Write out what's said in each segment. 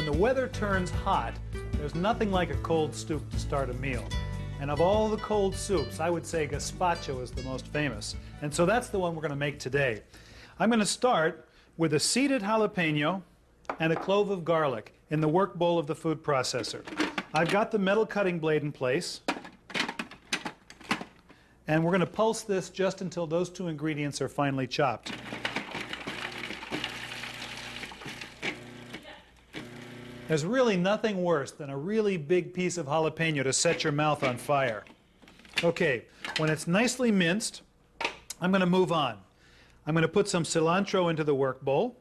when the weather turns hot, there's nothing like a cold soup to start a meal. And of all the cold soups, I would say gazpacho is the most famous. And so that's the one we're going to make today. I'm going to start with a seeded jalapeno and a clove of garlic in the work bowl of the food processor. I've got the metal cutting blade in place. And we're going to pulse this just until those two ingredients are finely chopped. There's really nothing worse than a really big piece of jalapeno to set your mouth on fire. Okay, when it's nicely minced, I'm going to move on. I'm going to put some cilantro into the work bowl,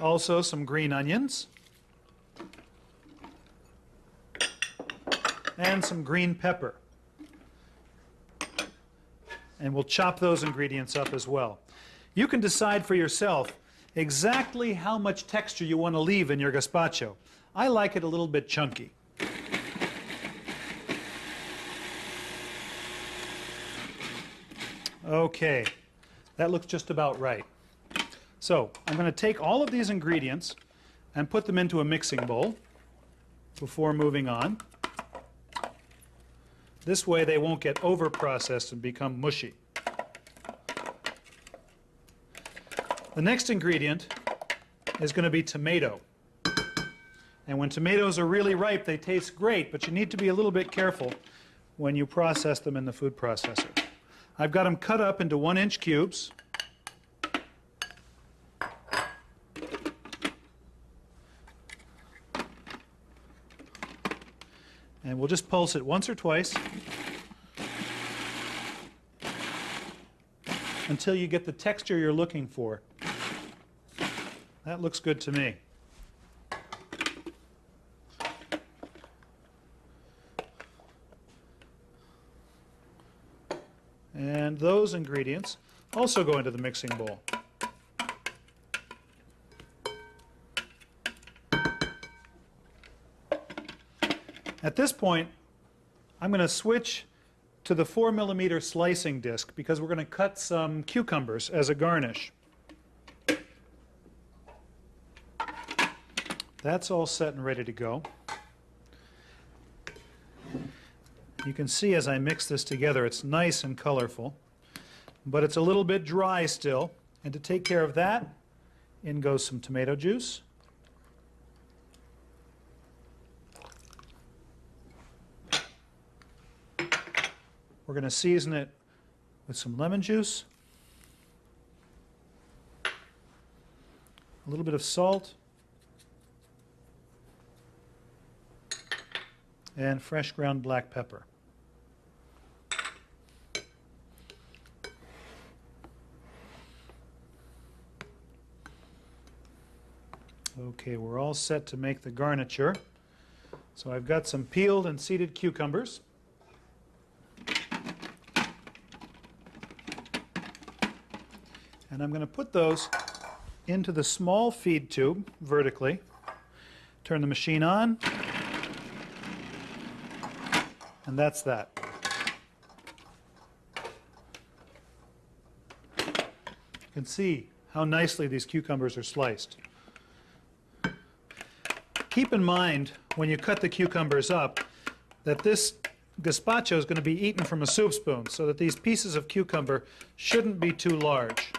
also some green onions, and some green pepper. And we'll chop those ingredients up as well. You can decide for yourself exactly how much texture you want to leave in your gazpacho. I like it a little bit chunky. Okay, that looks just about right. So I'm going to take all of these ingredients and put them into a mixing bowl before moving on. This way they won't get over-processed and become mushy. The next ingredient is going to be tomato. And when tomatoes are really ripe, they taste great, but you need to be a little bit careful when you process them in the food processor. I've got them cut up into 1-inch cubes. And we'll just pulse it once or twice until you get the texture you're looking for. That looks good to me. And those ingredients also go into the mixing bowl. At this point, I'm going to switch to the 4mm slicing disc because we're going to cut some cucumbers as a garnish. That's all set and ready to go. You can see as I mix this together, it's nice and colorful, but it's a little bit dry still. And to take care of that, in goes some tomato juice. We're going to season it with some lemon juice, a little bit of salt, and fresh ground black pepper. Okay, we're all set to make the garniture. So I've got some peeled and seeded cucumbers. And I'm going to put those into the small feed tube vertically. Turn the machine on. And that's that. You can see how nicely these cucumbers are sliced. Keep in mind when you cut the cucumbers up that this gazpacho is going to be eaten from a soup spoon, so that these pieces of cucumber shouldn't be too large.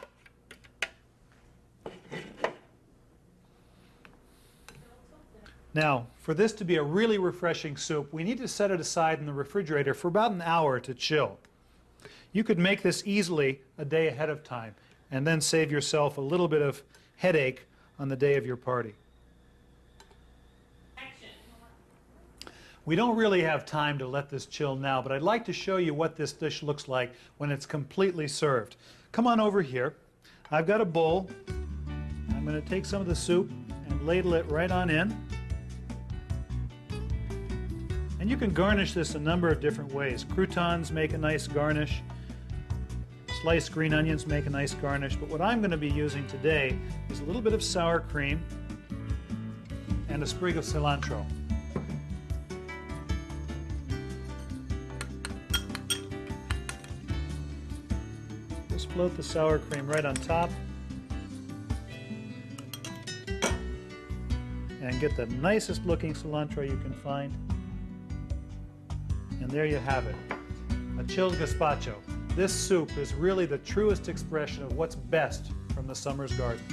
Now, for this to be a really refreshing soup, we need to set it aside in the refrigerator for about an hour to chill. You could make this easily a day ahead of time and then save yourself a little bit of headache on the day of your party. We don't really have time to let this chill now, but I'd like to show you what this dish looks like when it's completely served. Come on over here. I've got a bowl. I'm going to take some of the soup and ladle it right on in. And you can garnish this a number of different ways. Croutons make a nice garnish. Sliced green onions make a nice garnish. But what I'm going to be using today is a little bit of sour cream and a sprig of cilantro. Just float the sour cream right on top. and get the nicest looking cilantro you can find. And there you have it, a chilled gazpacho. This soup is really the truest expression of what's best from the summer's garden.